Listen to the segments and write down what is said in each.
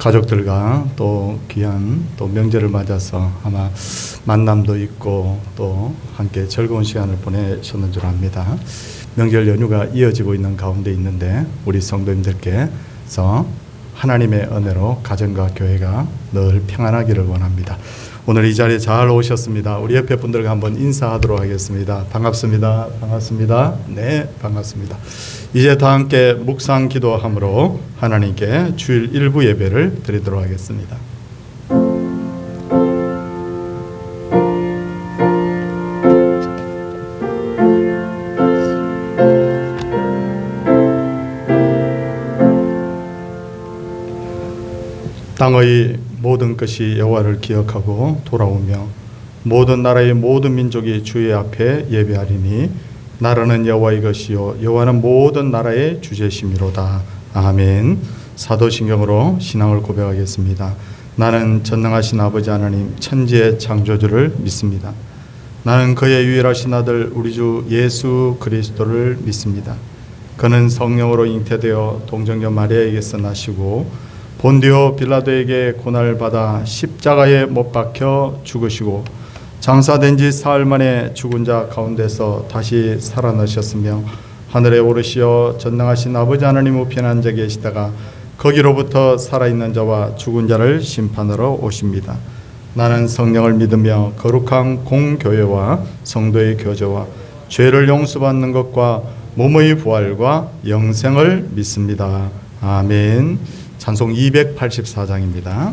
가족들과 또 귀한 또 명절을 맞아서 아마 만남도 있고 또 함께 즐거운 시간을 보내셨는 줄 압니다. 명절 연휴가 이어지고 있는 가운데 있는데 우리 성도님들께서 하나님의 은혜로 가정과 교회가 늘 평안하기를 원합니다. 오늘 이 자리에 잘 오셨습니다. 우리 옆에 분들과 한번 인사하도록 하겠습니다. 반갑습니다. 반갑습니다. 네, 반갑습니다. 이제 다 함께 묵상 기도함으로 하나님께 주일 일부 예배를 드리도록 하겠습니다. 땅의 모든 것이 여호와를 기억하고 돌아오며 모든 나라의 모든 민족이 주의 앞에 예배하리니 나라는 여호와의 것이요 여호와는 모든 나라의 주제심이로다. 아멘. 사도신경으로 신앙을 고백하겠습니다. 나는 전능하신 아버지 하나님 천지의 창조주를 믿습니다. 나는 그의 유일하신 아들 우리 주 예수 그리스도를 믿습니다. 그는 성령으로 잉태되어 동정녀 마리아에게서 나시고 본디오 빌라도에게 고난을 받아 십자가에 못 박혀 죽으시고 장사된 지 사흘 만에 죽은 자 가운데서 다시 살아나셨으며 하늘에 오르시어 전능하신 아버지 하나님 우편에 앉아 계시다가 거기로부터 살아있는 자와 죽은 자를 심판하러 오십니다. 나는 성령을 믿으며 거룩한 공교회와 성도의 교제와 죄를 용서받는 것과 몸의 부활과 영생을 믿습니다. 아멘. 찬송 284장입니다.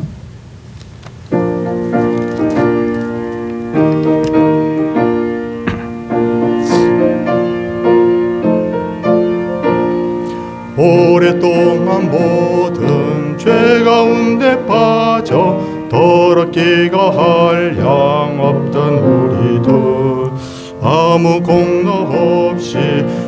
오랫동안 모든 죄 가운데 빠져 더럽기가 한량 없던 우리들 아무 공로 없이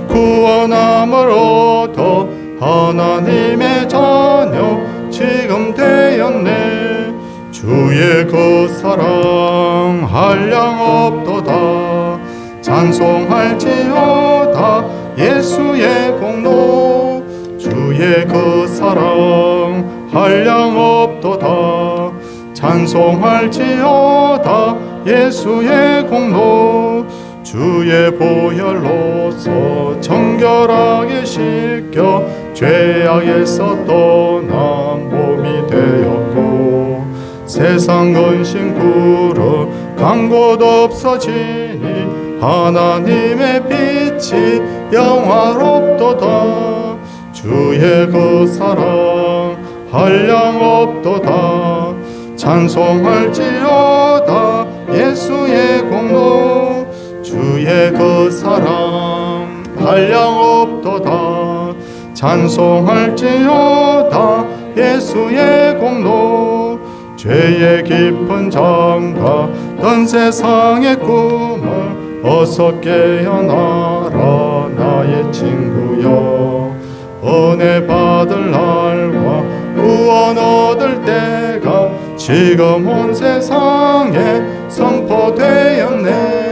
구원함을 얻어 하나님의 자녀 지금 되었네. 주의 그 사랑 한량 없도다. 찬송할지어다 예수의 공로. 주의 그 사랑 한량 없도다. 찬송할지어다 예수의 공로. 주의 보혈로서 정결하게 씻겨 죄악에서 떠난 몸이 되었고 세상 근심 구름 간 곳 없어지니 하나님의 빛이 영화롭도다. 주의 그 사랑 한량 없도다. 찬송할지어다 예수의 공로. 주의 그 사랑 한량 없도다. 찬송할지어다 예수의 공로. 죄의 깊은 장과 던 세상의 꿈을 어서 깨어나라 나의 친구여. 은혜 받을 날과 구원 얻을 때가 지금 온 세상에 선포되었네.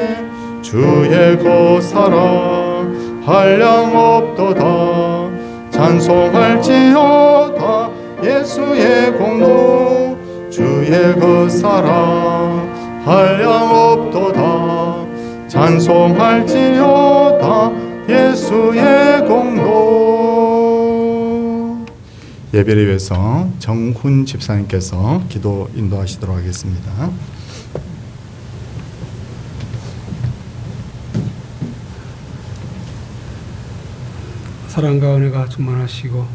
주의 그 사랑 한량 없도다. 찬송할지어다 예수의 공로. 주의 그 사랑 한량 없도다. 찬송할지어다 예수의 공로. 예배를 위해서 정훈 집사님께서 기도 인도하시도록 하겠습니다. 사랑과 은혜가 충만하시고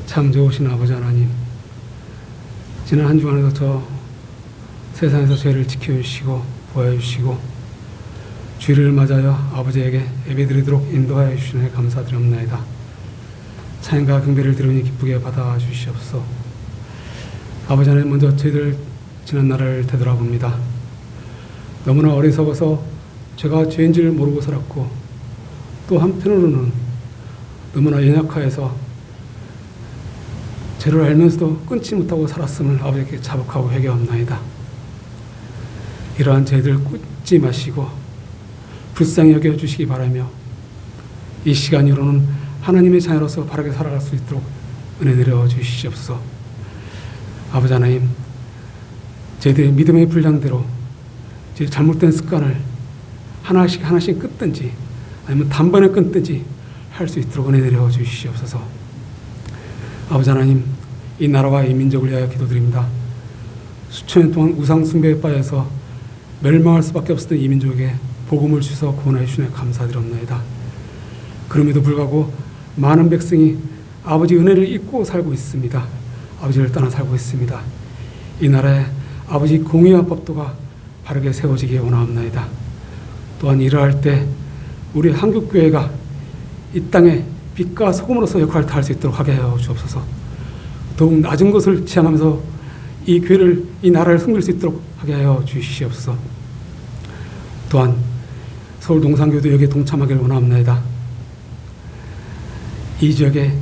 참 좋으신 아버지 하나님, 지난 한 주간에도 저 세상에서 죄를 지켜주시고 보호해주시고 주일을 맞아요 아버지에게 예배드리도록 인도하여 주시니 감사드립니다. 찬양과 경배를 들으니 기쁘게 받아주시옵소서. 아버지 하나님, 먼저 저희들 지난 날을 되돌아봅니다. 너무나 어리석어서 제가 죄인 줄 모르고 살았고 또 한편으로는 너무나 연약하여서 죄를 알면서도 끊지 못하고 살았음을 아버지께 자복하고 회개합나이다. 이러한 죄들 끊지 마시고 불쌍히 여겨주시기 바라며 이 시간으로는 하나님의 자녀로서 바르게 살아갈 수 있도록 은혜 내려 주시옵소서. 아버지 하나님, 저희들의 믿음의 분량대로 저희 잘못된 습관을 하나씩 하나씩 끊든지 아니면 단번에 끊든지 할 수 있도록 은혜 내려 주시옵소서. 아버지 하나님, 이 나라와 이 민족을 위하여 기도드립니다. 수천 년 동안 우상 숭배에 빠져서 멸망할 수밖에 없었던 이 민족에게 복음을 주셔서 구원하여 주시니 감사드립니다. 그럼에도 불구하고 많은 백성이 아버지 은혜를 잊고 살고 있습니다. 아버지를 떠나 살고 있습니다. 이 나라에 아버지 공의와 법도가 바르게 세워지기에 원하옵나이다. 또한 일을 때 우리 한국교회가 이 땅에 빛과 소금으로서 역할을 다할 수 있도록 하게 하여 주옵소서. 더욱 낮은 것을 지향하면서 이 교회를, 이 나라를 섬길 수 있도록 하게 하여 주시옵소서. 또한 서울 동산교도 여기에 동참하기를 원하옵나이다. 이 지역에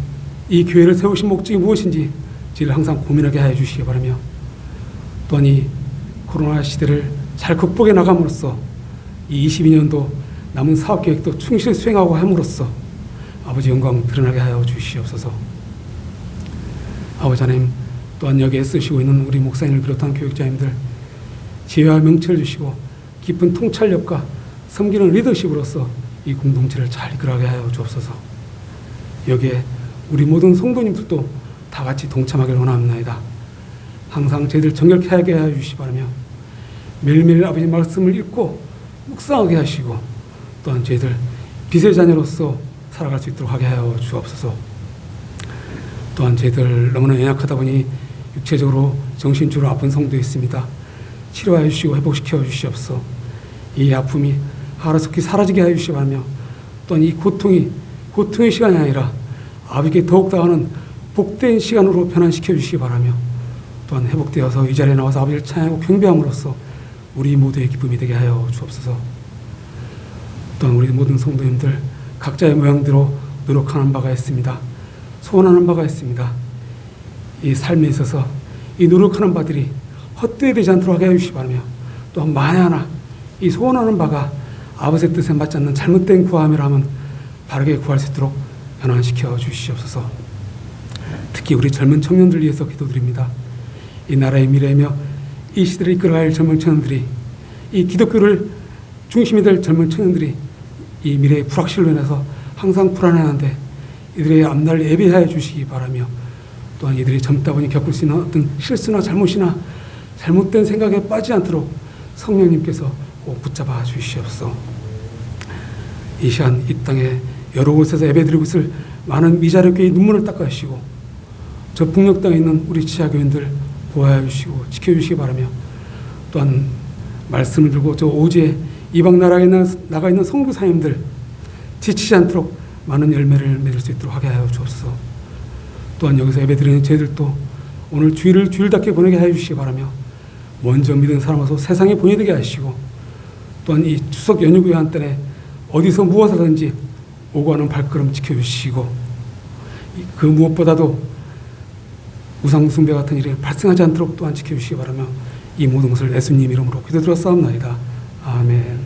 이 교회를 세우신 목적이 무엇인지 저희를 항상 고민하게 하여 주시기 바라며, 또한 이 코로나 시대를 잘 극복해 나감으로써 이 22년도 남은 사업 계획도 충실히 수행하고 함으로써 아버지 영광 드러나게 하여 주시옵소서. 아버지 하나님, 또한 여기에 쓰시고 있는 우리 목사님을 비롯한 교육자님들 지혜와 명철을 주시고 깊은 통찰력과 섬기는 리더십으로서 이 공동체를 잘 이끌어가게 하여 주옵소서. 여기에 우리 모든 성도님들도 다 같이 동참하기를 원합니다. 항상 저희들 정결케 하게 하여 주시기 바라며, 매일매일 아버지 말씀을 읽고 묵상하게 하시고, 또한 저희들 빛의 자녀로서 살아갈 수 있도록 하게 하여 주옵소서. 또한 저희들 너무나 연약하다 보니 육체적으로 정신적으로 아픈 성도 있습니다. 치료하여 주시고 회복시켜 주시옵소서. 이 아픔이 하루속히 사라지게 하여 주시기 바라며, 또한 이 고통의 시간이 아니라 아버지께 더욱 다가는 복된 시간으로 변환시켜 주시기 바라며, 또한 회복되어서 이 자리에 나와서 아버지를 찬양하고 경배함으로써 우리 모두의 기쁨이 되게 하여 주옵소서. 또한 우리 모든 성도님들 각자의 모양대로 노력하는 바가 있습니다. 소원하는 바가 있습니다. 이 삶에 있어서 이 노력하는 바들이 헛되이 되지 않도록 하게 해주시기 바라며, 또한 만에 하나 이 소원하는 바가 아버지의 뜻에 맞지 않는 잘못된 구함이라면 바르게 구할 수 있도록 변환시켜 주시옵소서. 특히 우리 젊은 청년들 위해서 기도드립니다. 이 나라의 미래이며 이 시대를 이끌어갈 젊은 청년들이, 이 기독교를 중심이 될 젊은 청년들이 이 미래의 불확실로 인해서 항상 불안해하는데 이들의 앞날을 예비하여 주시기 바라며, 또한 이들이 젊다 보니 겪을 수 있는 어떤 실수나 잘못이나 잘못된 생각에 빠지지 않도록 성령님께서 꼭 붙잡아 주시옵소서. 이 시간 이 땅에 여러 곳에서 예배드리고 있을 많은 미자립교회의 눈물을 닦아주시고, 저 북녘 땅에 있는 우리 지하교인들 보호해 주시고 지켜주시기 바라며, 또한 말씀을 들고 저 오지에 이방 나라에 나가 있는 선교사님들 지치지 않도록 많은 열매를 맺을 수 있도록 하게 하여 주옵소서. 또한 여기서 예배드리는 저희들도 오늘 주일을 주일답게 보내게 하여 주시기 바라며, 먼저 믿은 사람으로서 세상에 보내되게 하시고, 또한 이 추석 연휴 기간 때에 어디서 무엇을 하든지 오고 가는 발걸음 지켜주시고, 그 무엇보다도 우상 숭배 같은 일이 발생하지 않도록 또한 지켜주시기 바라며, 이 모든 것을 예수님 이름으로 기도드렸사옵나이다. 아멘.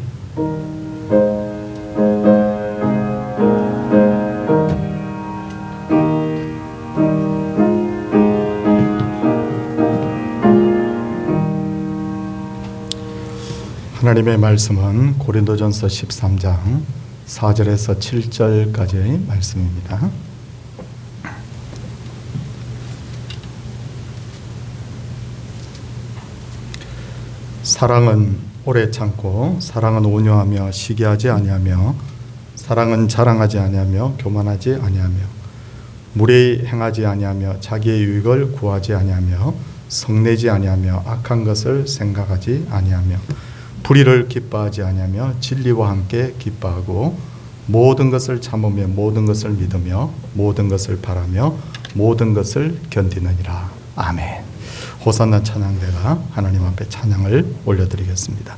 하나님의 말씀은 고린도전서 13장 4절에서 7절까지의 말씀입니다. 사랑은 오래 참고, 사랑은 온유하며 시기하지 아니하며, 사랑은 자랑하지 아니하며 교만하지 아니하며, 무례히 행하지 아니하며 자기의 유익을 구하지 아니하며 성내지 아니하며 악한 것을 생각하지 아니하며 불의를 기뻐하지 아니하며 진리와 함께 기뻐하고, 모든 것을 참으며 모든 것을 믿으며 모든 것을 바라며 모든 것을 견디느니라. 아멘. 호산나 찬양대가 하나님 앞에 찬양을 올려드리겠습니다.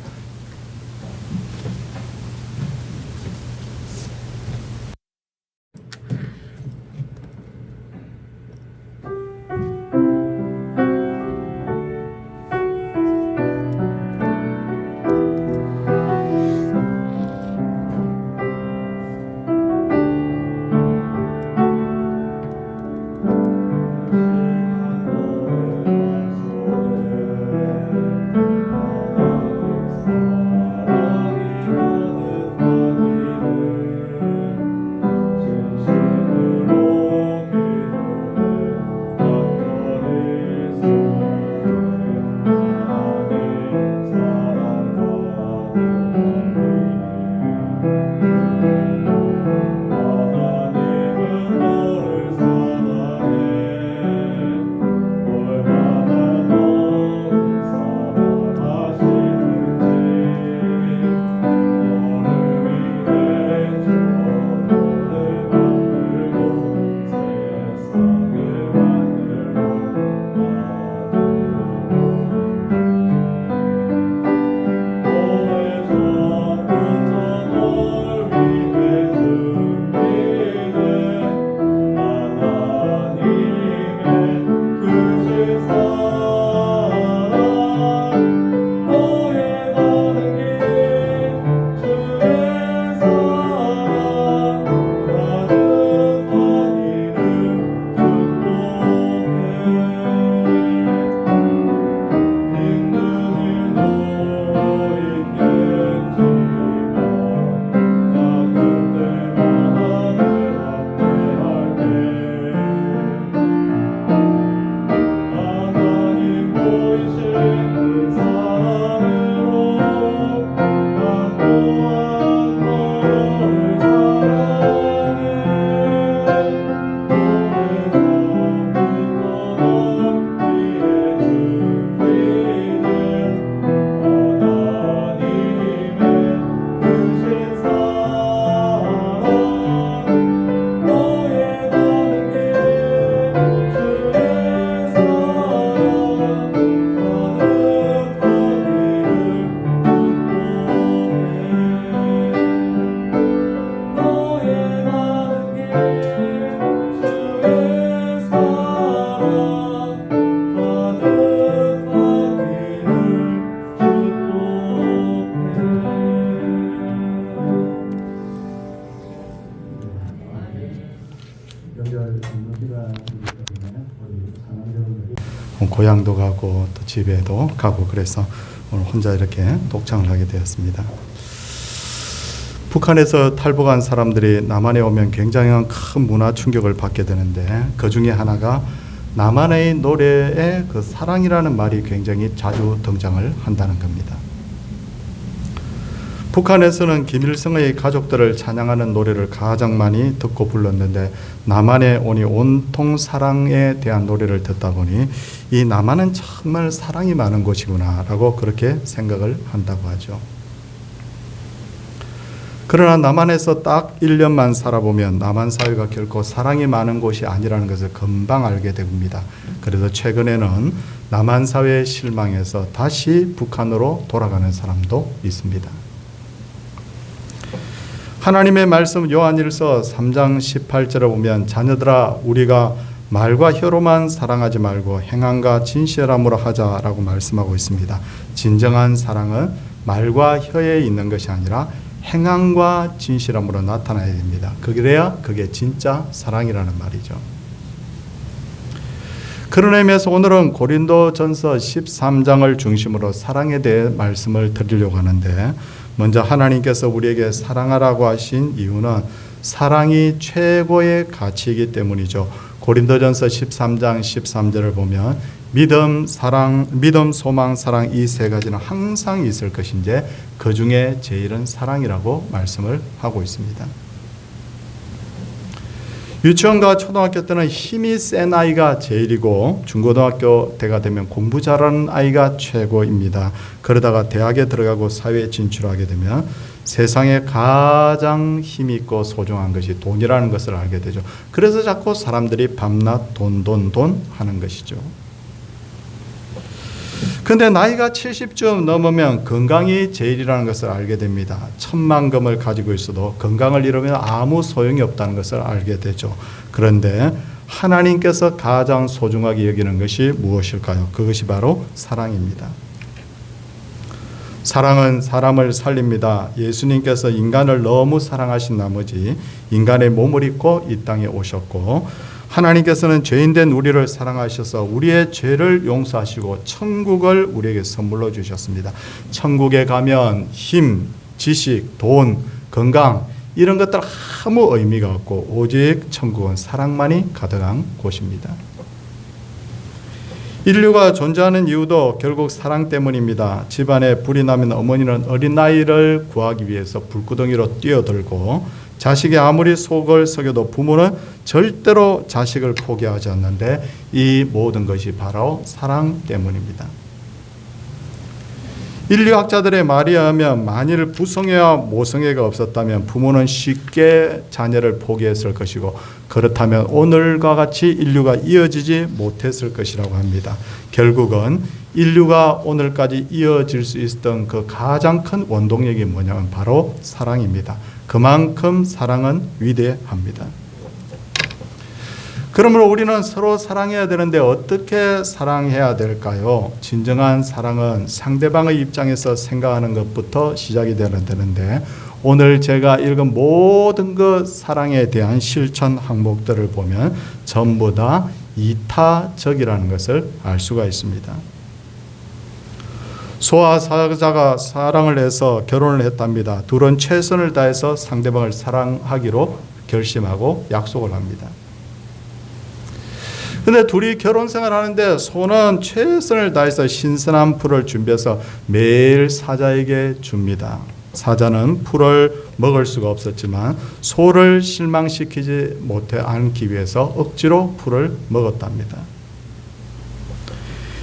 고향도 가고 또 집에도 가고 그래서 오늘 혼자 이렇게 독창을 하게 되었습니다. 북한에서 탈북한 사람들이 남한에 오면 굉장히 큰 문화 충격을 받게 되는데 그 중에 하나가 남한의 노래에 그 사랑이라는 말이 굉장히 자주 등장을 한다는 겁니다. 북한에서는 김일성의 가족들을 찬양하는 노래를 가장 많이 듣고 불렀는데 남한에 오니 온통 사랑에 대한 노래를 듣다 보니 이 남한은 정말 사랑이 많은 곳이구나 라고 그렇게 생각을 한다고 하죠. 그러나 남한에서 딱 1년만 살아보면 남한 사회가 결코 사랑이 많은 곳이 아니라는 것을 금방 알게 됩니다. 그래서 최근에는 남한 사회에 실망해서 다시 북한으로 돌아가는 사람도 있습니다. 하나님의 말씀 요한일서 3장 18절을 보면 자녀들아 우리가 말과 혀로만 사랑하지 말고 행함과 진실함으로 하자라고 말씀하고 있습니다. 진정한 사랑은 말과 혀에 있는 것이 아니라 행함과 진실함으로 나타나야 됩니다. 그래야 그게 진짜 사랑이라는 말이죠. 그런 의미에서 오늘은 고린도전서 13장을 중심으로 사랑에 대해 말씀을 드리려고 하는데 먼저 하나님께서 우리에게 사랑하라고 하신 이유는 사랑이 최고의 가치이기 때문이죠. 고린도전서 13장 13절을 보면 믿음, 소망, 사랑 이 세 가지는 항상 있을 것인데 그 중에 제일은 사랑이라고 말씀을 하고 있습니다. 유치원과 초등학교 때는 힘이 센 아이가 제일이고 중고등학교 때가 되면 공부 잘하는 아이가 최고입니다. 그러다가 대학에 들어가고 사회에 진출하게 되면 세상에 가장 힘이 있고 소중한 것이 돈이라는 것을 알게 되죠. 그래서 자꾸 사람들이 밤낮 돈 하는 것이죠. 근데 나이가 70쯤 넘으면 건강이 제일이라는 것을 알게 됩니다. 1000만금을 가지고 있어도 건강을 잃으면 아무 소용이 없다는 것을 알게 되죠. 그런데 하나님께서 가장 소중하게 여기는 것이 무엇일까요? 그것이 바로 사랑입니다. 사랑은 사람을 살립니다. 예수님께서 인간을 너무 사랑하신 나머지 인간의 몸을 입고 이 땅에 오셨고 하나님께서는 죄인된 우리를 사랑하셔서 우리의 죄를 용서하시고 천국을 우리에게 선물로 주셨습니다. 천국에 가면 힘, 지식, 돈, 건강 이런 것들 아무 의미가 없고 오직 천국은 사랑만이 가득한 곳입니다. 인류가 존재하는 이유도 결국 사랑 때문입니다. 집안에 불이 나면 어머니는 어린 아이를 구하기 위해서 불구덩이로 뛰어들고 자식이 아무리 속을 썩여도 부모는 절대로 자식을 포기하지 않는데 이 모든 것이 바로 사랑 때문입니다. 인류학자들의 말에 의하면 만일 부성애와 모성애가 없었다면 부모는 쉽게 자녀를 포기했을 것이고 그렇다면 오늘과 같이 인류가 이어지지 못했을 것이라고 합니다. 결국은 인류가 오늘까지 이어질 수 있었던 그 가장 큰 원동력이 뭐냐면 바로 사랑입니다. 그만큼 사랑은 위대합니다. 그러므로 우리는 서로 사랑해야 되는데 어떻게 사랑해야 될까요? 진정한 사랑은 상대방의 입장에서 생각하는 것부터 시작이 되는데 오늘 제가 읽은 모든 그 사랑에 대한 실천 항목들을 보면 전부 다 이타적이라는 것을 알 수가 있습니다. 소와 사자가 사랑을 해서 결혼을 했답니다. 둘은 최선을 다해서 상대방을 사랑하기로 결심하고 약속을 합니다. 근데 둘이 결혼 생활하는데 소는 최선을 다해서 신선한 풀을 준비해서 매일 사자에게 줍니다. 사자는 풀을 먹을 수가 없었지만 소를 실망시키지 못해 않기 위해서 억지로 풀을 먹었답니다.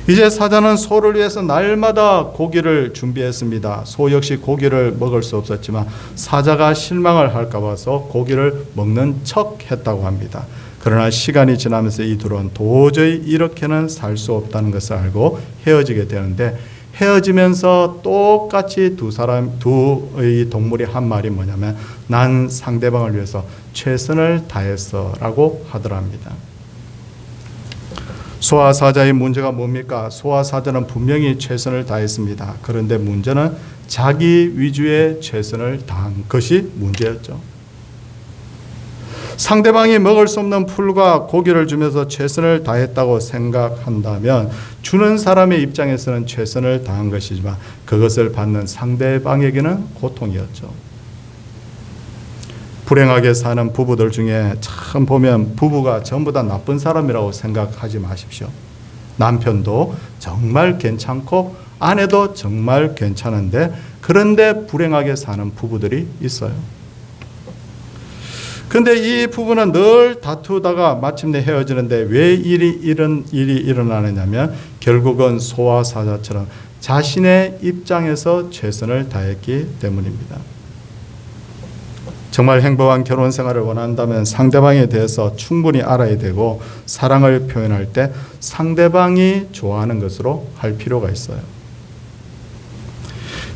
이제 사자는 소를 위해서 날마다 고기를 준비했습니다. 소 역시 고기를 먹을 수 없었지만 사자가 실망을 할까 봐서 고기를 먹는 척 했다고 합니다. 그러나 시간이 지나면서 이 둘은 도저히 이렇게는 살 수 없다는 것을 알고 헤어지게 되는데 헤어지면서 똑같이 두의 동물이 한 말이 뭐냐면 난 상대방을 위해서 최선을 다했어 라고 하더랍니다. 소와 사자의 문제가 뭡니까? 소와 사자는 분명히 최선을 다했습니다. 그런데 문제는 자기 위주의 최선을 다한 것이 문제였죠. 상대방이 먹을 수 없는 풀과 고기를 주면서 최선을 다했다고 생각한다면 주는 사람의 입장에서는 최선을 다한 것이지만 그것을 받는 상대방에게는 고통이었죠. 불행하게 사는 부부들 중에 참 보면 부부가 전부 다 나쁜 사람이라고 생각하지 마십시오. 남편도 정말 괜찮고 아내도 정말 괜찮은데 그런데 불행하게 사는 부부들이 있어요. 근데 이 부부는 늘 다투다가 마침내 헤어지는데 왜 이런 일이 일어나느냐면 결국은 소와 사자처럼 자신의 입장에서 최선을 다했기 때문입니다. 정말 행복한 결혼 생활을 원한다면 상대방에 대해서 충분히 알아야 되고 사랑을 표현할 때 상대방이 좋아하는 것으로 할 필요가 있어요.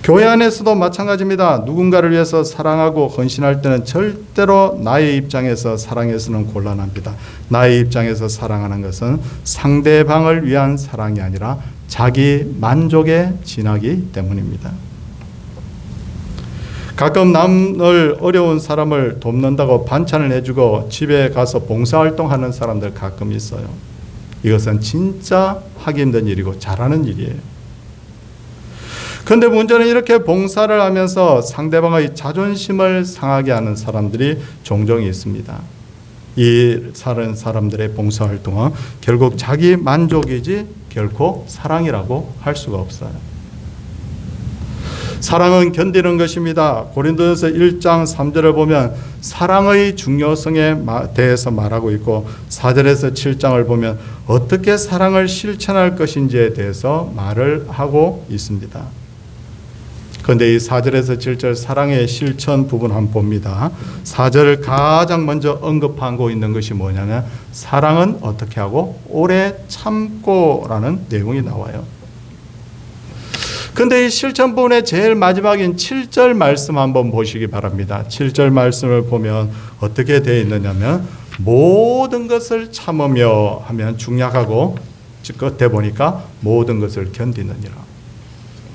교회 안에서도 마찬가지입니다. 누군가를 위해서 사랑하고 헌신할 때는 절대로 나의 입장에서 사랑해서는 곤란합니다. 나의 입장에서 사랑하는 것은 상대방을 위한 사랑이 아니라 자기 만족에 지나기 때문입니다. 가끔 남을 어려운 사람을 돕는다고 반찬을 해주고 집에 가서 봉사활동하는 사람들 가끔 있어요. 이것은 진짜 하기 힘든 일이고 잘하는 일이에요. 그런데 문제는 이렇게 봉사를 하면서 상대방의 자존심을 상하게 하는 사람들이 종종 있습니다. 이 다른 사람들의 봉사활동은 결국 자기 만족이지 결코 사랑이라고 할 수가 없어요. 사랑은 견디는 것입니다. 고린도전서 1장 3절을 보면 사랑의 중요성에 대해서 말하고 있고 4절에서 7장을 보면 어떻게 사랑을 실천할 것인지에 대해서 말을 하고 있습니다. 그런데 이 4절에서 7절 사랑의 실천 부분 한번 봅니다. 4절을 가장 먼저 언급하고 있는 것이 뭐냐면 사랑은 어떻게 하고 오래 참고라는 내용이 나와요. 그런데 이 실천 부분의 제일 마지막인 7절 말씀 한번 보시기 바랍니다. 7절 말씀을 보면 어떻게 되어 있느냐면 모든 것을 참으며 하면 중약하고 끝에 보니까 모든 것을 견디느니라.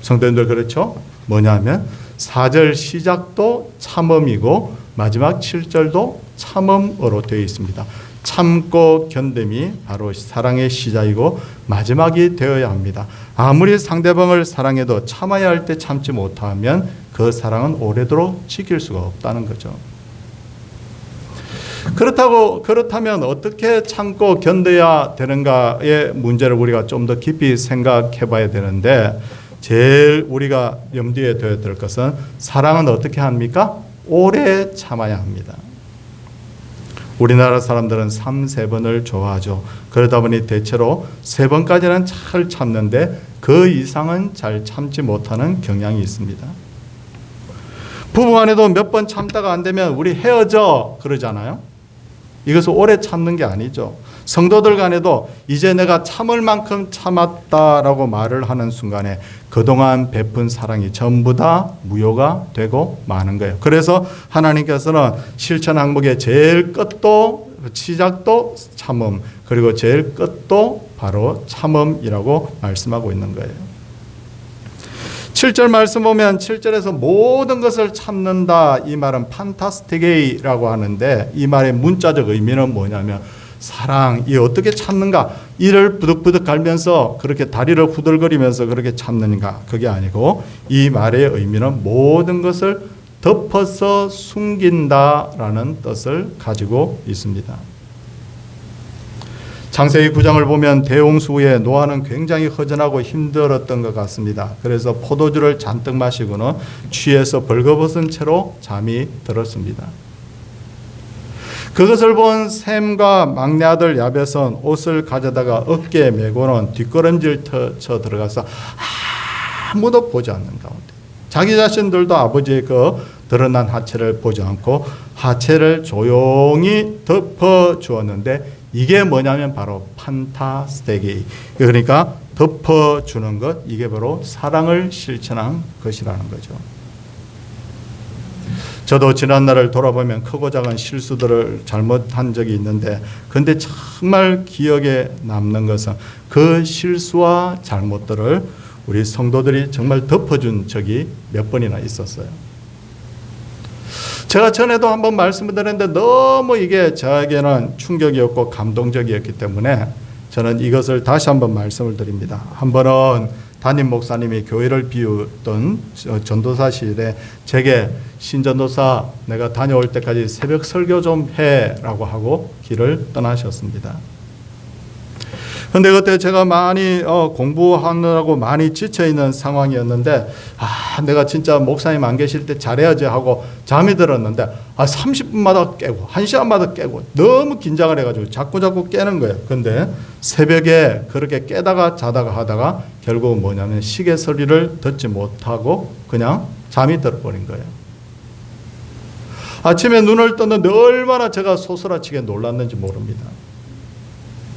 성도님들 그렇죠? 뭐냐면 4절 시작도 참음이고 마지막 7절도 참음으로 되어 있습니다. 참고 견딤이 바로 사랑의 시작이고 마지막이 되어야 합니다. 아무리 상대방을 사랑해도 참아야 할 때 참지 못하면 그 사랑은 오래도록 지킬 수가 없다는 거죠. 그렇다면 어떻게 참고 견뎌야 되는가의 문제를 우리가 좀 더 깊이 생각해 봐야 되는데 제일 우리가 염두에 둬야 될 것은 사랑은 어떻게 합니까? 오래 참아야 합니다. 우리나라 사람들은 3-4번을 좋아하죠. 그러다 보니 대체로 3번까지는 잘 참는데 그 이상은 잘 참지 못하는 경향이 있습니다. 부부간에도 몇 번 참다가 안 되면 우리 헤어져 그러잖아요. 이것을 오래 참는 게 아니죠. 성도들 간에도 이제 내가 참을 만큼 참았다라고 말을 하는 순간에 그동안 베푼 사랑이 전부 다 무효가 되고 마는 거예요. 그래서 하나님께서는 실천 항목의 제일 끝도 시작도 참음 그리고 제일 끝도 바로 참음이라고 말씀하고 있는 거예요. 7절 말씀 보면 7절에서 모든 것을 참는다 이 말은 판타스티게이라고 하는데 이 말의 문자적 의미는 뭐냐면 사랑, 이 어떻게 참는가? 이를 부득부득 갈면서 그렇게 다리를 후들거리면서 그렇게 참는가? 그게 아니고 이 말의 의미는 모든 것을 덮어서 숨긴다라는 뜻을 가지고 있습니다. 창세기 9장을 보면 대홍수 후에 노아는 굉장히 허전하고 힘들었던 것 같습니다. 그래서 포도주를 잔뜩 마시고는 취해서 벌거벗은 채로 잠이 들었습니다. 그것을 본 셈과 막내 아들 야벳은 옷을 가져다가 어깨에 메고는 뒷걸음질 쳐 들어가서 아무도 보지 않는 가운데 자기 자신들도 아버지의 그 드러난 하체를 보지 않고 하체를 조용히 덮어 주었는데 이게 뭐냐면 바로 판타스테게이 그러니까 덮어주는 것 이게 바로 사랑을 실천한 것이라는 거죠. 저도 지난날을 돌아보면 크고 작은 실수들을 잘못한 적이 있는데 근데 정말 기억에 남는 것은 그 실수와 잘못들을 우리 성도들이 정말 덮어준 적이 몇 번이나 있었어요. 제가 전에도 한번 말씀을 드렸는데 너무 이게 저에게는 충격이었고 감동적이었기 때문에 저는 이것을 다시 한번 말씀을 드립니다. 한 번은 담임 목사님이 교회를 비우던 전도사실에 제게 신전도사 내가 다녀올 때까지 새벽 설교 좀 해라고 하고 길을 떠나셨습니다. 근데 그때 제가 많이 공부하느라고 많이 지쳐있는 상황이었는데 내가 진짜 목사님 안 계실 때 잘해야지 하고 잠이 들었는데 30분마다 깨고 1시간마다 깨고 너무 긴장을 해가지고 자꾸 깨는 거예요. 근데 새벽에 그렇게 깨다가 자다가 하다가 결국은 뭐냐면 시계 소리를 듣지 못하고 그냥 잠이 들어버린 거예요. 아침에 눈을 떴는데 얼마나 제가 소스라치게 놀랐는지 모릅니다.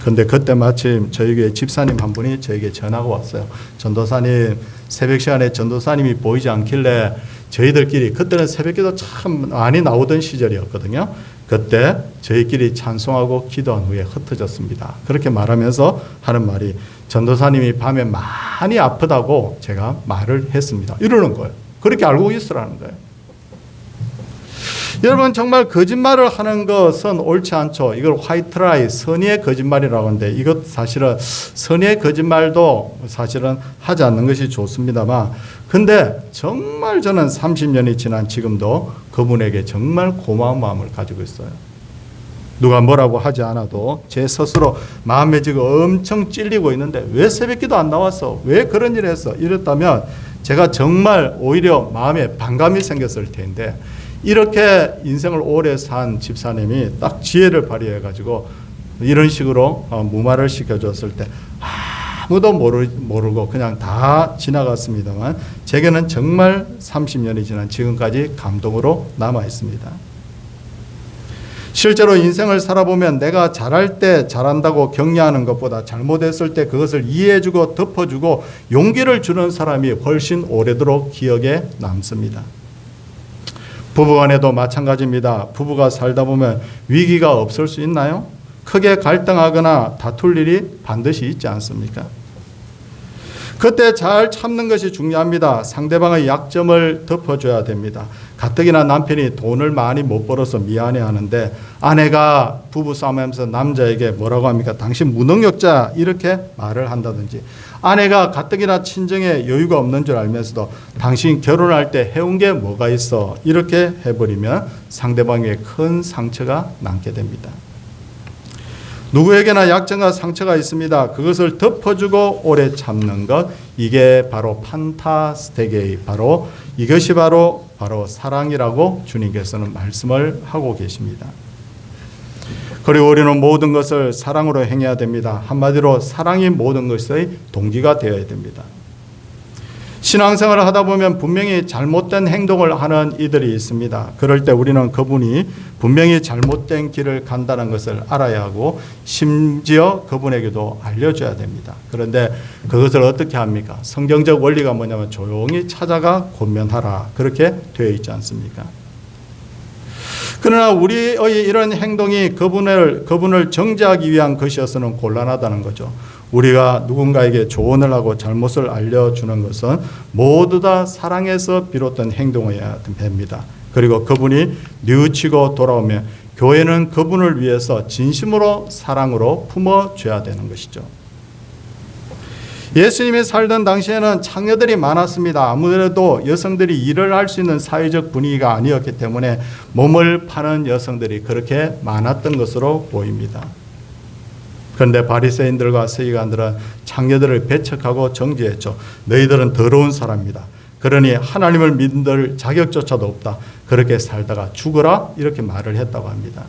근데 그때 마침 저희 교회 집사님 한 분이 저에게 전화가 왔어요. 전도사님, 새벽 시간에 전도사님이 보이지 않길래 저희들끼리, 그때는 새벽기도 참 많이 나오던 시절이었거든요. 그때 저희끼리 찬송하고 기도한 후에 흩어졌습니다. 그렇게 말하면서 하는 말이, 전도사님이 밤에 많이 아프다고 제가 말을 했습니다. 이러는 거예요. 그렇게 알고 있으라는 거예요. 여러분, 정말 거짓말을 하는 것은 옳지 않죠. 이걸 화이트라이, 선의의 거짓말이라고 하는데, 이것 사실은 선의의 거짓말도 사실은 하지 않는 것이 좋습니다만, 근데 정말 저는 30년이 지난 지금도 그분에게 정말 고마운 마음을 가지고 있어요. 누가 뭐라고 하지 않아도 제 스스로 마음에 지금 엄청 찔리고 있는데 왜 새벽기도 안 나왔어? 왜 그런 일을 했어? 이랬다면 제가 정말 오히려 마음에 반감이 생겼을 텐데, 이렇게 인생을 오래 산 집사님이 딱 지혜를 발휘해가지고 이런 식으로 무마를 시켜줬을 때 아무도 모르고 그냥 다 지나갔습니다만, 제게는 정말 30년이 지난 지금까지 감동으로 남아 있습니다. 실제로 인생을 살아보면 내가 잘할 때 잘한다고 격려하는 것보다 잘못했을 때 그것을 이해해주고 덮어주고 용기를 주는 사람이 훨씬 오래도록 기억에 남습니다. 부부간에도 마찬가지입니다. 부부가 살다 보면 위기가 없을 수 있나요? 크게 갈등하거나 다툴 일이 반드시 있지 않습니까? 그때 잘 참는 것이 중요합니다. 상대방의 약점을 덮어줘야 됩니다. 가뜩이나 남편이 돈을 많이 못 벌어서 미안해하는데 아내가 부부싸움하면서 남자에게 뭐라고 합니까? 당신 무능력자, 이렇게 말을 한다든지, 아내가 가뜩이나 친정에 여유가 없는 줄 알면서도 당신 결혼할 때 해온 게 뭐가 있어, 이렇게 해버리면 상대방에게 큰 상처가 남게 됩니다. 누구에게나 약점과 상처가 있습니다. 그것을 덮어주고 오래 참는 것, 이게 바로 판타스테게이, 이것이 바로 사랑이라고 주님께서는 말씀을 하고 계십니다. 그리고 우리는 모든 것을 사랑으로 행해야 됩니다. 한마디로 사랑이 모든 것의 동기가 되어야 됩니다. 신앙생활을 하다 보면 분명히 잘못된 행동을 하는 이들이 있습니다. 그럴 때 우리는 그분이 분명히 잘못된 길을 간다는 것을 알아야 하고 심지어 그분에게도 알려줘야 됩니다. 그런데 그것을 어떻게 합니까? 성경적 원리가 뭐냐면 조용히 찾아가 권면하라, 그렇게 되어 있지 않습니까? 그러나 우리의 이런 행동이 그분을 정죄하기 위한 것이어서는 곤란하다는 거죠. 우리가 누군가에게 조언을 하고 잘못을 알려주는 것은 모두 다 사랑에서 비롯된 행동이어야 됩니다. 그리고 그분이 뉘우치고 돌아오면 교회는 그분을 위해서 진심으로 사랑으로 품어줘야 되는 것이죠. 예수님이 살던 당시에는 창녀들이 많았습니다. 아무래도 여성들이 일을 할 수 있는 사회적 분위기가 아니었기 때문에 몸을 파는 여성들이 그렇게 많았던 것으로 보입니다. 그런데 바리새인들과 서기관들은 창녀들을 배척하고 정죄했죠. 너희들은 더러운 사람이다. 그러니 하나님을 믿을 자격조차도 없다. 그렇게 살다가 죽어라, 이렇게 말을 했다고 합니다.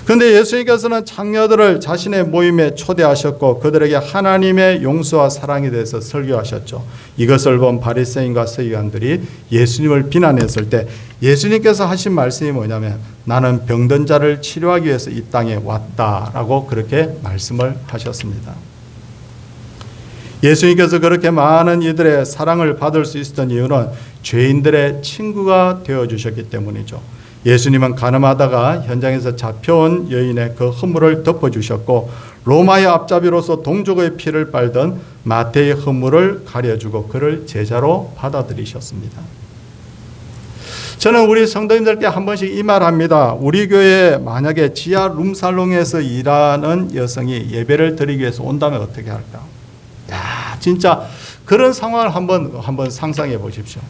그런데 예수님께서는 창녀들을 자신의 모임에 초대하셨고 그들에게 하나님의 용서와 사랑에 대해서 설교하셨죠. 이것을 본 바리새인과 서기관들이 예수님을 비난했을 때 예수님께서 하신 말씀이 뭐냐면, 나는 병든 자를 치료하기 위해서 이 땅에 왔다라고 그렇게 말씀을 하셨습니다. 예수님께서 그렇게 많은 이들의 사랑을 받을 수 있었던 이유는 죄인들의 친구가 되어주셨기 때문이죠. 예수님은 가늠하다가 현장에서 잡혀온 여인의 그 허물을 덮어주셨고, 로마의 앞잡이로서 동족의 피를 빨던 마태의 허물을 가려주고 그를 제자로 받아들이셨습니다. 저는 우리 성도님들께 한 번씩 이 말합니다. 우리 교회에 만약에 지하 룸살롱에서 일하는 여성이 예배를 드리기 위해서 온다면 어떻게 할까? 야, 진짜 그런 상황을 한번 상상해 보십시오.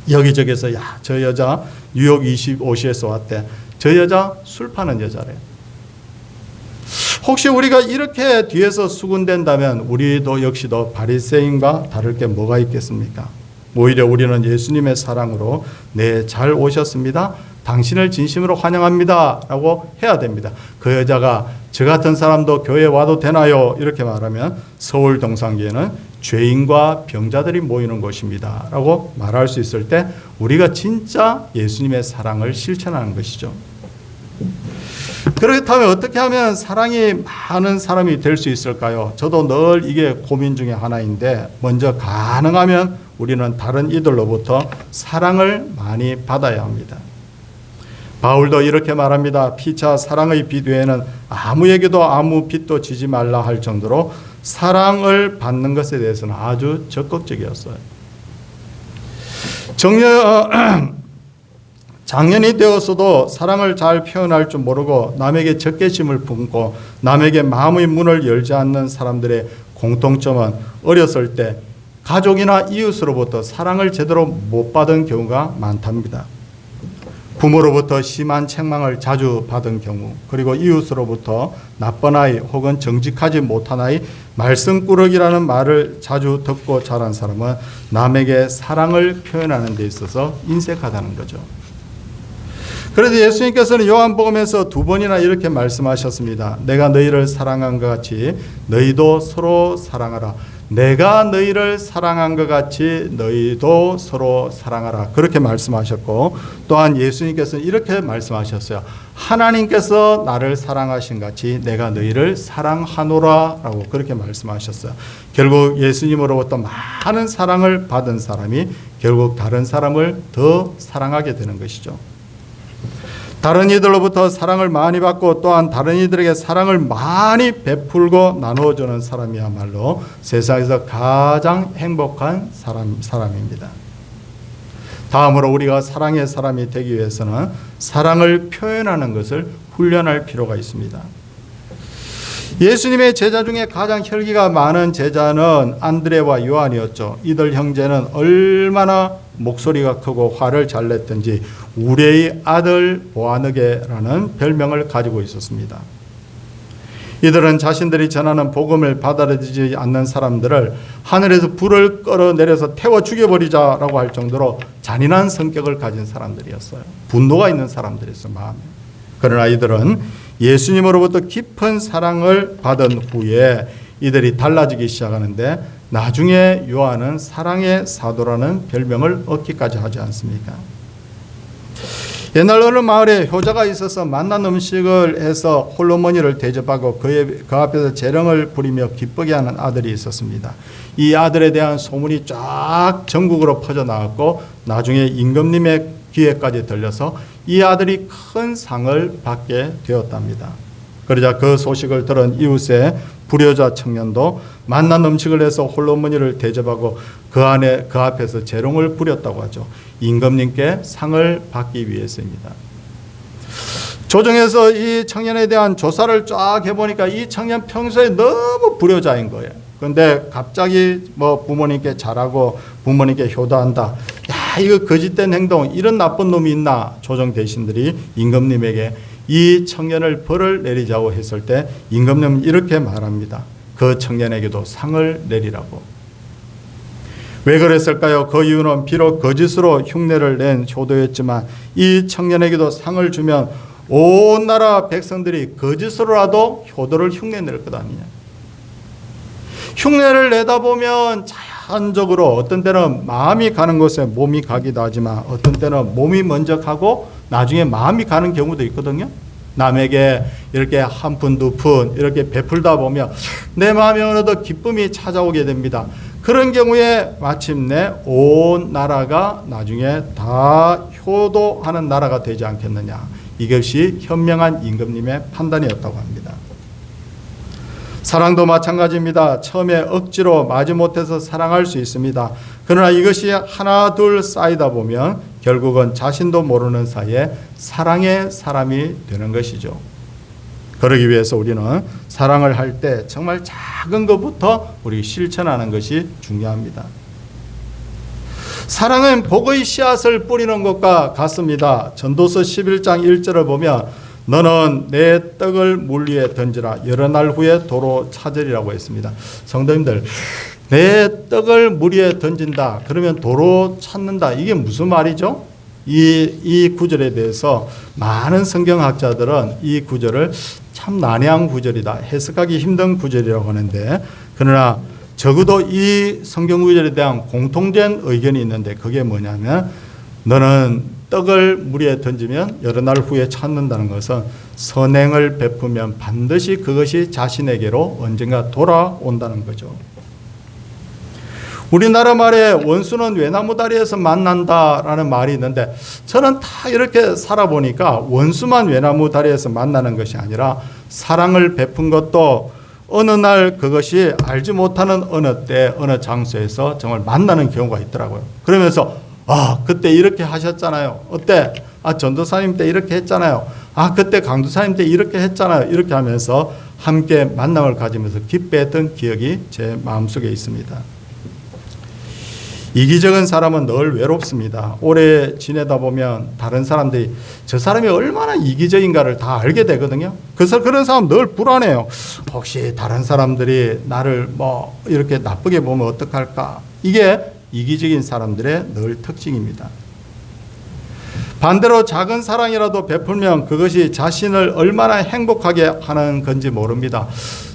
여기저기서 야, 저 여자 뉴욕 25시에서 왔대. 저 여자 술 파는 여자래. 혹시 우리가 이렇게 뒤에서 수군된다면 우리도 역시도 바리새인과 다를 게 뭐가 있겠습니까? 오히려 우리는 예수님의 사랑으로 네, 잘 오셨습니다. 당신을 진심으로 환영합니다. 라고 해야 됩니다. 그 여자가 저 같은 사람도 교회에 와도 되나요? 이렇게 말하면 서울 동산교회는 죄인과 병자들이 모이는 곳입니다. 라고 말할 수 있을 때 우리가 진짜 예수님의 사랑을 실천하는 것이죠. 그렇다면 어떻게 하면 사랑이 많은 사람이 될 수 있을까요? 저도 늘 이게 고민 중에 하나인데 먼저 가능하면 우리는 다른 이들로부터 사랑을 많이 받아야 합니다. 바울도 이렇게 말합니다. 피차 사랑의 빛 외에는 아무에게도 아무 빛도 지지 말라 할 정도로 사랑을 받는 것에 대해서는 아주 적극적이었어요. 장년이 되었어도 사랑을 잘 표현할 줄 모르고 남에게 적개심을 품고 남에게 마음의 문을 열지 않는 사람들의 공통점은 어렸을 때 가족이나 이웃으로부터 사랑을 제대로 못 받은 경우가 많답니다. 부모로부터 심한 책망을 자주 받은 경우, 그리고 이웃으로부터 나쁜 아이 혹은 정직하지 못한 아이, 말썽꾸러기라는 말을 자주 듣고 자란 사람은 남에게 사랑을 표현하는 데 있어서 인색하다는 거죠. 그래서 예수님께서는 요한복음에서 2번이나 이렇게 말씀하셨습니다. 내가 너희를 사랑한 것 같이 너희도 서로 사랑하라. 내가 너희를 사랑한 것 같이 너희도 서로 사랑하라. 그렇게 말씀하셨고, 또한 예수님께서는 이렇게 말씀하셨어요. 하나님께서 나를 사랑하신 같이 내가 너희를 사랑하노라 라고 그렇게 말씀하셨어요. 결국 예수님으로부터 많은 사랑을 받은 사람이 결국 다른 사람을 더 사랑하게 되는 것이죠. 다른 이들로부터 사랑을 많이 받고 또한 다른 이들에게 사랑을 많이 베풀고 나누어주는 사람이야말로 세상에서 가장 행복한 사람입니다. 다음으로 우리가 사랑의 사람이 되기 위해서는 사랑을 표현하는 것을 훈련할 필요가 있습니다. 예수님의 제자 중에 가장 혈기가 많은 제자는 안드레와 요한이었죠. 이들 형제는 얼마나 목소리가 크고 화를 잘 냈든지 우리의 아들 보아느게라는 별명을 가지고 있었습니다. 이들은 자신들이 전하는 복음을 받아들이지 않는 사람들을 하늘에서 불을 끌어내려서 태워 죽여버리자라고 할 정도로 잔인한 성격을 가진 사람들이었어요. 분노가 있는 사람들이었어요, 마음에. 그러나 이들은 예수님으로부터 깊은 사랑을 받은 후에 이들이 달라지기 시작하는데 나중에 요한은 사랑의 사도라는 별명을 얻기까지 하지 않습니까? 옛날 어느 마을에 효자가 있어서 맛난 음식을 해서 홀로머니를 대접하고 그 앞에서 재롱을 부리며 기쁘게 하는 아들이 있었습니다. 이 아들에 대한 소문이 쫙 전국으로 퍼져나갔고 나중에 임금님의 귀에까지 들려서 이 아들이 큰 상을 받게 되었답니다. 그러자 그 소식을 들은 이웃의 불효자 청년도 맛난 음식을 해서 홀로머니를 대접하고 그 앞에서 재롱을 부렸다고 하죠. 임금님께 상을 받기 위해서입니다. 조정에서 이 청년에 대한 조사를 쫙 해보니까 이 청년 평소에 너무 불효자인 거예요. 그런데 갑자기 부모님께 잘하고 부모님께 효도한다. 야, 이거 거짓된 행동, 이런 나쁜 놈이 있나? 조정 대신들이 임금님에게 이 청년을 벌을 내리자고 했을 때 임금님은 이렇게 말합니다. 그 청년에게도 상을 내리라고. 왜 그랬을까요? 그 이유는 비록 거짓으로 흉내를 낸 효도였지만 이 청년에게도 상을 주면 온 나라 백성들이 거짓으로라도 효도를 흉내낼 것 아니냐. 흉내를 내다 보면 자연적으로 어떤 때는 마음이 가는 곳에 몸이 가기도 하지만 어떤 때는 몸이 먼저 가고 나중에 마음이 가는 경우도 있거든요. 남에게 이렇게 한 푼, 두 푼 이렇게 베풀다 보면 내 마음에 어느덧 기쁨이 찾아오게 됩니다. 그런 경우에 마침내 온 나라가 나중에 다 효도하는 나라가 되지 않겠느냐. 이것이 현명한 임금님의 판단이었다고 합니다. 사랑도 마찬가지입니다. 처음에 억지로 마지못해서 사랑할 수 있습니다. 그러나 이것이 하나 둘 쌓이다 보면 결국은 자신도 모르는 사이에 사랑의 사람이 되는 것이죠. 그러기 위해서 우리는 사랑을 할 때 정말 작은 것부터 우리 실천하는 것이 중요합니다. 사랑은 복의 씨앗을 뿌리는 것과 같습니다. 전도서 11장 1절을 보면 너는 내 떡을 물 위에 던지라 여러 날 후에 도로 찾으리라고 했습니다. 성도님들, 내 떡을 물 위에 던진다 그러면 도로 찾는다, 이게 무슨 말이죠? 이 구절에 대해서 많은 성경학자들은 이 구절을 참 난해한 구절이다, 해석하기 힘든 구절이라고 하는데, 그러나 적어도 이 성경 구절에 대한 공통된 의견이 있는데 그게 뭐냐면, 너는 떡을 물 위에 던지면 여러 날 후에 찾는다는 것은 선행을 베푸면 반드시 그것이 자신에게로 언젠가 돌아온다는 거죠. 우리나라 말에 원수는 외나무 다리에서 만난다라는 말이 있는데, 저는 다 이렇게 살아보니까 원수만 외나무 다리에서 만나는 것이 아니라 사랑을 베푼 것도 어느 날 그것이 알지 못하는 어느 때 어느 장소에서 정말 만나는 경우가 있더라고요. 그러면서 그때 이렇게 하셨잖아요. 어때? 전도사님 때 이렇게 했잖아요. 그때 강도사님 때 이렇게 했잖아요. 이렇게 하면서 함께 만남을 가지면서 기뻐했던 기억이 제 마음속에 있습니다. 이기적인 사람은 늘 외롭습니다. 오래 지내다 보면 다른 사람들이 저 사람이 얼마나 이기적인가를 다 알게 되거든요. 그래서 그런 사람 늘 불안해요. 혹시 다른 사람들이 나를 이렇게 나쁘게 보면 어떡할까? 이게 이기적인 사람들의 늘 특징입니다. 반대로 작은 사랑이라도 베풀면 그것이 자신을 얼마나 행복하게 하는 건지 모릅니다.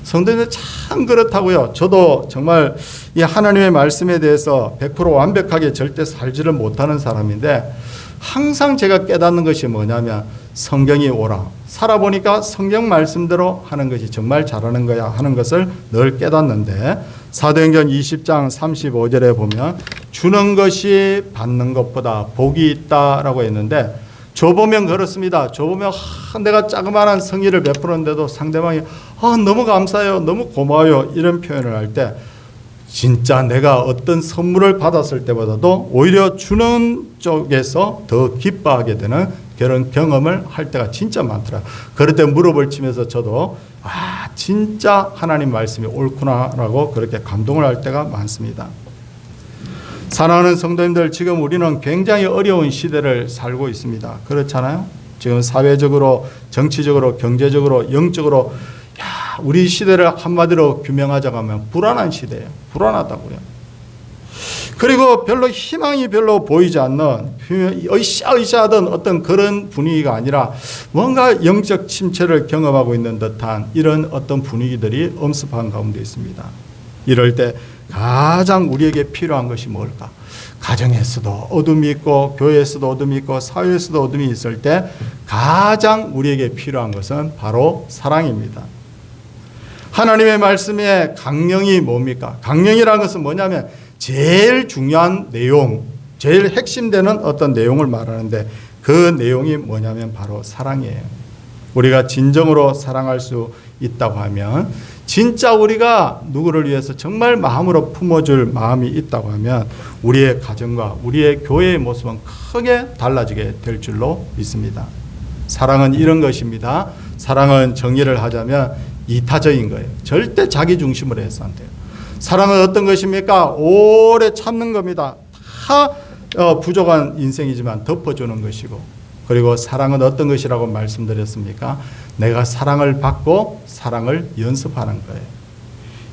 성도님들 참 그렇다고요. 저도 정말 이 하나님의 말씀에 대해서 100% 완벽하게 절대 살지를 못하는 사람인데, 항상 제가 깨닫는 것이 뭐냐면 성경이 오라, 살아보니까 성경 말씀대로 하는 것이 정말 잘하는 거야 하는 것을 늘 깨닫는데, 사도행전 20장 35절에 보면 주는 것이 받는 것보다 복이 있다라고 했는데, 줘보면 그렇습니다. 줘보면 내가 자그마한 성의를 베푸는데도 상대방이 너무 감사해요, 너무 고마워요, 이런 표현을 할 때 진짜 내가 어떤 선물을 받았을 때보다도 오히려 주는 쪽에서 더 기뻐하게 되는 그런 경험을 할 때가 진짜 많더라고요. 그럴 때 무릎을 치면서 저도 진짜 하나님 말씀이 옳구나라고 그렇게 감동을 할 때가 많습니다. 사랑하는 성도님들, 지금 우리는 굉장히 어려운 시대를 살고 있습니다. 그렇잖아요? 지금 사회적으로, 정치적으로, 경제적으로, 영적으로 우리 시대를 한마디로 규명하자고 하면 불안한 시대예요. 불안하다고요. 그리고 별로 희망이 별로 보이지 않는, 으쌰으쌰하던 어떤 그런 분위기가 아니라 뭔가 영적 침체를 경험하고 있는 듯한 이런 어떤 분위기들이 엄습한 가운데 있습니다. 이럴 때 가장 우리에게 필요한 것이 뭘까? 가정에서도 어둠이 있고, 교회에서도 어둠이 있고, 사회에서도 어둠이 있을 때 가장 우리에게 필요한 것은 바로 사랑입니다. 하나님의 말씀의 강령이 뭡니까? 강령이라는 것은 뭐냐면 제일 중요한 내용, 제일 핵심되는 어떤 내용을 말하는데, 그 내용이 뭐냐면 바로 사랑이에요. 우리가 진정으로 사랑할 수 있다고 하면, 진짜 우리가 누구를 위해서 정말 마음으로 품어줄 마음이 있다고 하면 우리의 가정과 우리의 교회의 모습은 크게 달라지게 될 줄로 믿습니다. 사랑은 이런 것입니다. 사랑은 정의를 하자면 이타적인 거예요. 절대 자기 중심으로 해서 안 돼요. 사랑은 어떤 것입니까? 오래 참는 겁니다. 다 부족한 인생이지만 덮어주는 것이고, 그리고 사랑은 어떤 것이라고 말씀드렸습니까? 내가 사랑을 받고 사랑을 연습하는 거예요.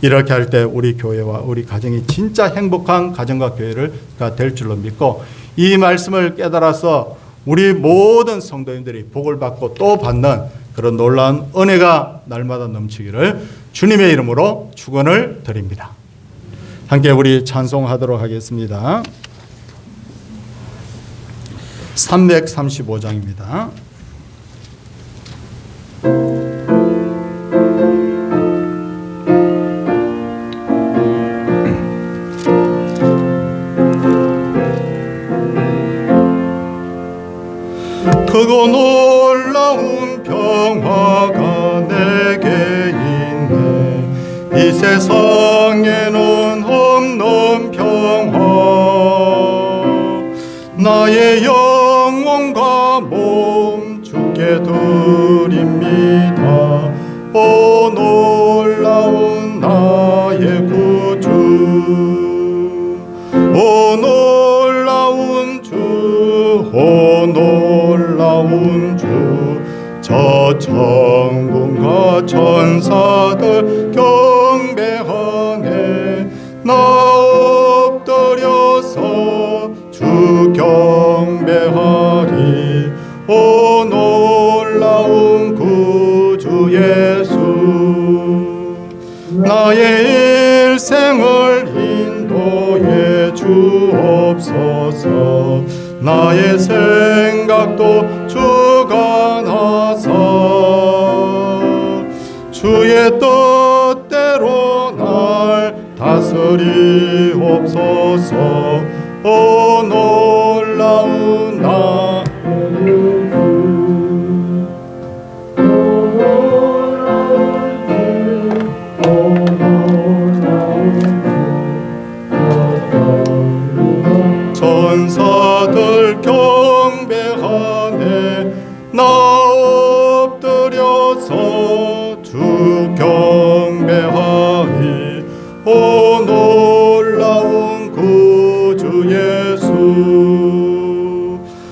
이렇게 할 때 우리 교회와 우리 가정이 진짜 행복한 가정과 교회가 될 줄로 믿고, 이 말씀을 깨달아서 우리 모든 성도님들이 복을 받고 또 받는 그런 놀라운 은혜가 날마다 넘치기를 주님의 이름으로 축원을 드립니다. 함께 우리 찬송하도록 하겠습니다. 335장입니다. 크고 놀라운 평화가 내게 있네. 세상에는 없는 평화 나의 영혼과 몸 주께 드립니다. 오 놀라운 나의 구주 오 놀라운 주 오 놀라운 주 저 천군과 천사들 경배하네 나 엎드려서 주 경배하리 오 놀라운 구주 예수 나의 일생을 인도해 주옵소서 나의 생각도 주가 나사 주의 뜻대로 날 다스리옵소서 오 놀라운 나 천사들 경배하네 나 엎드려서 주 경배하리 오 놀라운 구주 예수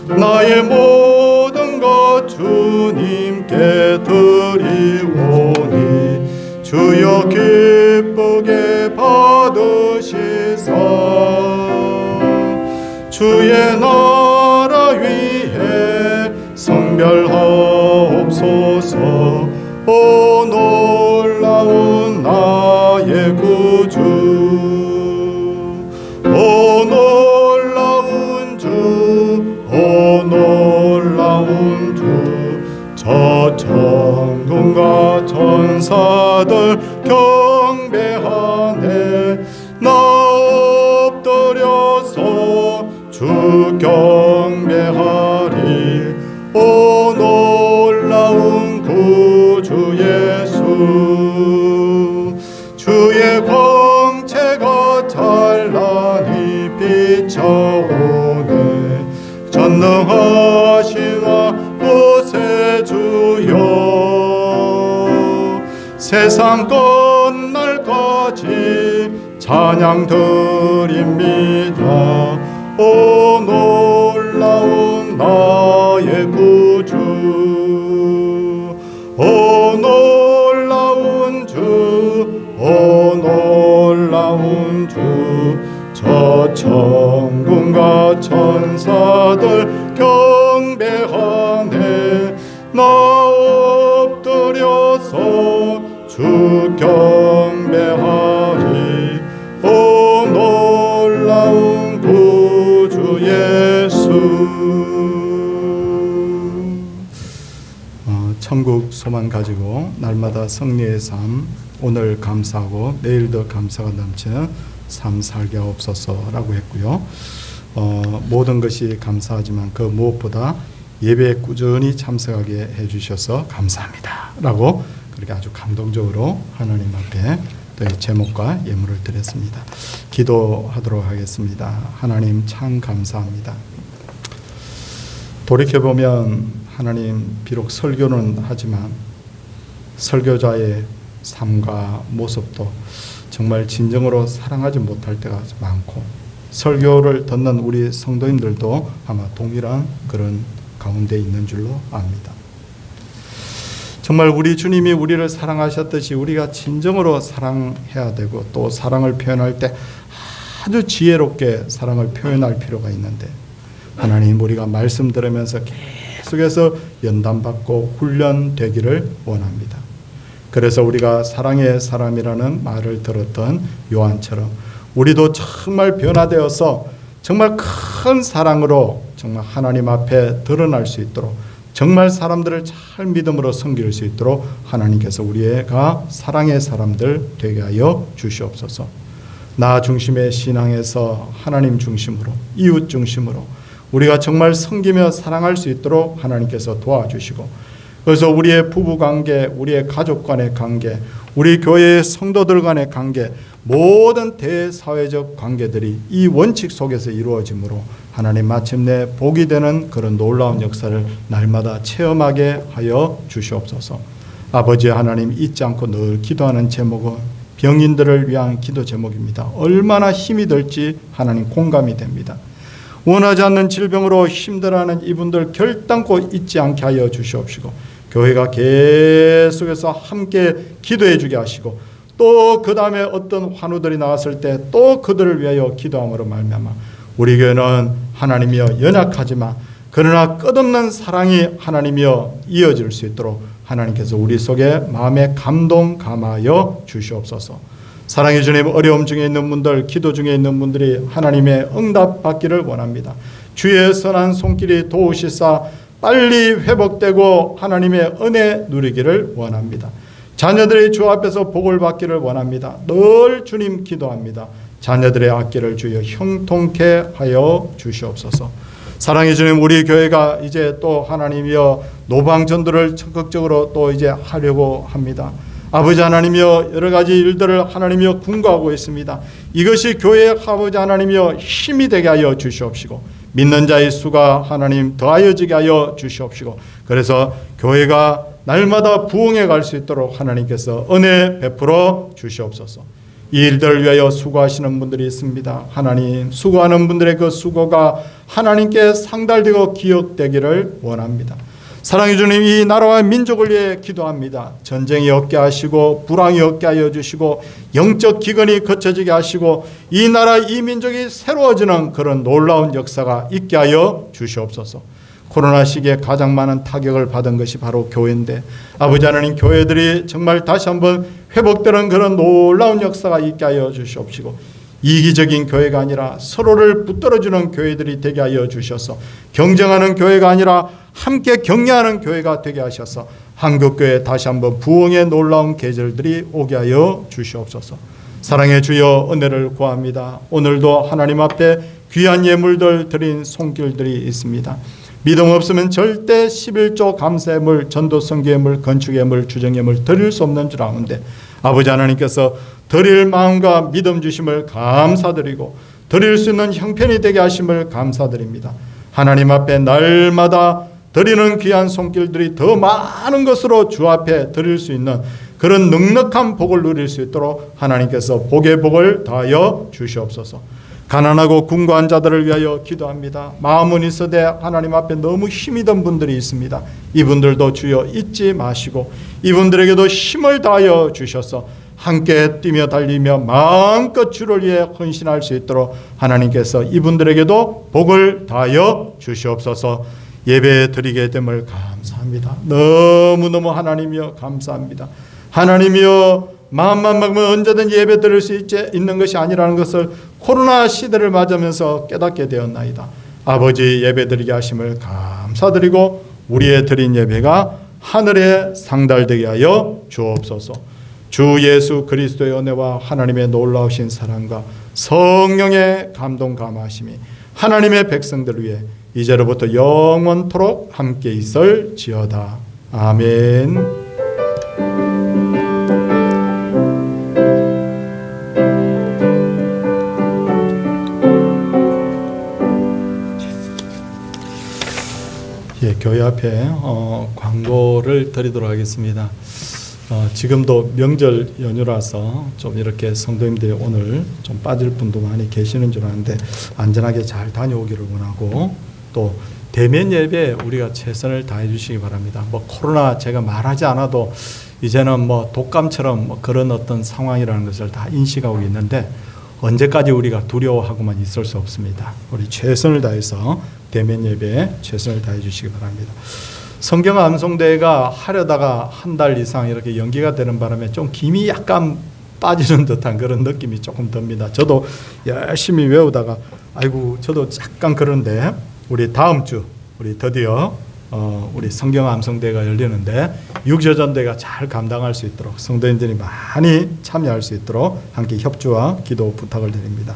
나의 모든 것 주님께 드리오니 주여 기쁘게 받으시사 주의 나라 위에 성별하옵소서 오 놀라운 나의 구주 오 놀라운 주 오 놀라운 주 저 천군과 천사들 경배하네 나 엎드려서 주 경배하리 오 놀라운 구주 예수 주의 광채가 찬란히 비춰오네 전능하시나 구세주여 세상 끝날까지 찬양 드립니다 오 놀라운 나의 구주 오 놀라운 주 오 놀라운 주 저 천군과 천사들 경배하네 나 엎드려서 주 경배하리 오 놀라운 구주 예수 천국 소망 가지고 날마다 승리의 삶 오늘 감사하고 내일도 감사가 넘치는 삶 살게 하옵소서라고 했고요. 모든 것이 감사하지만 그 무엇보다 예배에 꾸준히 참석하게 해주셔서 감사합니다 라고 그렇게 아주 감동적으로 하나님 앞에 또 이 제목과 예물을 드렸습니다. 기도하도록 하겠습니다. 하나님 참 감사합니다. 돌이켜보면 하나님 비록 설교는 하지만 설교자의 삶과 모습도 정말 진정으로 사랑하지 못할 때가 많고 설교를 듣는 우리 성도님들도 아마 동일한 그런 가운데 있는 줄로 압니다. 정말 우리 주님이 우리를 사랑하셨듯이 우리가 진정으로 사랑해야 되고 또 사랑을 표현할 때 아주 지혜롭게 사랑을 표현할 필요가 있는데 하나님 우리가 말씀 들으면서 계속해서 연단받고 훈련되기를 원합니다. 그래서 우리가 사랑의 사람이라는 말을 들었던 요한처럼 우리도 정말 변화되어서 정말 큰 사랑으로 정말 하나님 앞에 드러날 수 있도록 정말 사람들을 잘 믿음으로 섬길 수 있도록 하나님께서 우리가 사랑의 사람들 되게 하여 주시옵소서. 나 중심의 신앙에서 하나님 중심으로 이웃 중심으로 우리가 정말 섬기며 사랑할 수 있도록 하나님께서 도와주시고 그래서 우리의 부부관계, 우리의 가족 간의 관계, 우리 교회의 성도들 간의 관계, 모든 대사회적 관계들이 이 원칙 속에서 이루어지므로 하나님 마침내 복이 되는 그런 놀라운 역사를 날마다 체험하게 하여 주시옵소서. 아버지 하나님, 잊지 않고 늘 기도하는 제목은 병인들을 위한 기도 제목입니다. 얼마나 힘이 들지 하나님 공감이 됩니다. 원하지 않는 질병으로 힘들어하는 이분들 결단코 잊지 않게 하여 주시옵시고, 교회가 계속해서 함께 기도해 주게 하시고, 또 그 다음에 어떤 환우들이 나왔을 때 또 그들을 위하여 기도함으로 말미암아 우리 교회는 하나님이여 연약하지만 그러나 끝없는 사랑이 하나님이여 이어질 수 있도록 하나님께서 우리 속에 마음에 감동 감하여 주시옵소서. 사랑의 주님, 어려움 중에 있는 분들, 기도 중에 있는 분들이 하나님의 응답 받기를 원합니다. 주의 선한 손길이 도우시사 빨리 회복되고 하나님의 은혜 누리기를 원합니다. 자녀들이 주 앞에서 복을 받기를 원합니다. 늘 주님 기도합니다. 자녀들의 앞길을 주여 형통케 하여 주시옵소서. 사랑의 주님, 우리 교회가 이제 또 하나님이여 노방 전도를 적극적으로 또 이제 하려고 합니다. 아버지 하나님이여 여러 가지 일들을 하나님이여 군거하고 있습니다. 이것이 교회의 아버지 하나님이여 힘이 되게 하여 주시옵시고, 믿는 자의 수가 하나님 더하여지게 하여 주시옵시고, 그래서 교회가 날마다 부흥해 갈 수 있도록 하나님께서 은혜 베풀어 주시옵소서. 이 일들을 위하여 수고하시는 분들이 있습니다. 하나님, 수고하는 분들의 그 수고가 하나님께 상달되고 기억되기를 원합니다. 사랑해 주님, 이 나라와 민족을 위해 기도합니다. 전쟁이 없게 하시고 불황이 없게 하여 주시고 영적 기근이 거쳐지게 하시고 이 나라 이 민족이 새로워지는 그런 놀라운 역사가 있게 하여 주시옵소서. 코로나 시기에 가장 많은 타격을 받은 것이 바로 교회인데, 아버지 하나님, 교회들이 정말 다시 한번 회복되는 그런 놀라운 역사가 있게 하여 주시옵시고, 이기적인 교회가 아니라 서로를 붙들어주는 교회들이 되게 하여 주셔서, 경쟁하는 교회가 아니라 함께 격려하는 교회가 되게 하셔서 한국교회 다시 한번 부흥의 놀라운 계절들이 오게 하여 주시옵소서. 사랑의 주여, 은혜를 구합니다. 오늘도 하나님 앞에 귀한 예물들 드린 손길들이 있습니다. 믿음 없으면 절대 11조 감사예물, 전도 선교예물, 건축예물, 주정예물 드릴 수 없는 줄 아는데, 아버지 하나님께서 드릴 마음과 믿음 주심을 감사드리고 드릴 수 있는 형편이 되게 하심을 감사드립니다. 하나님 앞에 날마다 드리는 귀한 손길들이 더 많은 것으로 주 앞에 드릴 수 있는 그런 넉넉한 복을 누릴 수 있도록 하나님께서 복의 복을 다하여 주시옵소서. 가난하고 궁고한 자들을 위하여 기도합니다. 마음은 있어도 하나님 앞에 너무 힘이 든 분들이 있습니다. 이분들도 주여 잊지 마시고 이분들에게도 힘을 다하여 주셔서 함께 뛰며 달리며 마음껏 주를 위해 헌신할 수 있도록 하나님께서 이분들에게도 복을 다하여 주시옵소서. 예배 드리게 됨을 감사합니다. 너무너무 하나님이여 감사합니다. 하나님이여, 마음만 먹으면 언제든 예배 드릴 수 있는 것이 아니라는 것을 코로나 시대를 맞으면서 깨닫게 되었나이다. 아버지, 예배 드리게 하심을 감사드리고 우리의 드린 예배가 하늘에 상달되게 하여 주옵소서. 주 예수 그리스도의 은혜와 하나님의 놀라우신 사랑과 성령의 감동 감화심이 하나님의 백성들을 위해 이제로부터 영원토록 함께 있을지어다. 아멘. 예, 교회 앞에 광고를 드리도록 하겠습니다. 지금도 명절 연휴라서 좀 이렇게 성도님들이 오늘 좀 빠질 분도 많이 계시는 줄 아는데 안전하게 잘 다녀오기를 원하고, 또 대면 예배 우리가 최선을 다해 주시기 바랍니다. 뭐 코로나 제가 말하지 않아도 이제는 뭐 독감처럼 뭐 그런 어떤 상황이라는 것을 다 인식하고 있는데 언제까지 우리가 두려워하고만 있을 수 없습니다. 우리 최선을 다해서 대면 예배에 최선을 다해 주시기 바랍니다. 성경 암송대회가 하려다가 한 달 이상 이렇게 연기가 되는 바람에 좀 김이 약간 빠지는 듯한 그런 느낌이 조금 듭니다. 저도 열심히 외우다가 아이고 저도 약간 그런데, 우리 다음 주 우리 드디어 우리 성경 암송대회가 열리는데 육저전대가 잘 감당할 수 있도록 성도님들이 많이 참여할 수 있도록 함께 협조와 기도 부탁을 드립니다.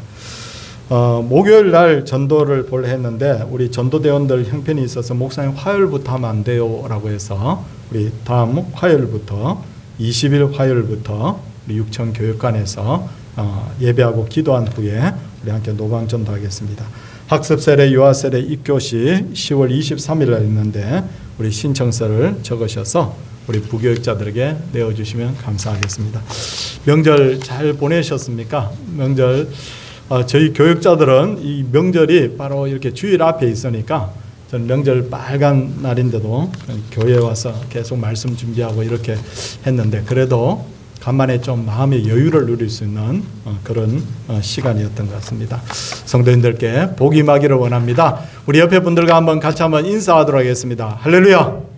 목요일 날 전도를 본래 했는데 우리 전도대원들 형편이 있어서 목사님 화요일부터 하면 안 돼요 라고 해서 우리 다음 화요일부터 20일 화요일부터 우리 육청교육관에서 예배하고 기도한 후에 우리 함께 노방전도 하겠습니다. 학습세례, 유아세례, 입교시 10월 23일 날 있는데 우리 신청서를 적으셔서 우리 부교육자들에게 내어주시면 감사하겠습니다. 명절 잘 보내셨습니까? 명절 저희 교육자들은 이 명절이 바로 이렇게 주일 앞에 있으니까 저는 명절 빨간 날인데도 교회에 와서 계속 말씀 준비하고 이렇게 했는데 그래도 간만에 좀 마음의 여유를 누릴 수 있는 그런 시간이었던 것 같습니다. 성도님들께 복이 임하기를 원합니다. 우리 옆에 분들과 같이 한번 인사하도록 하겠습니다. 할렐루야.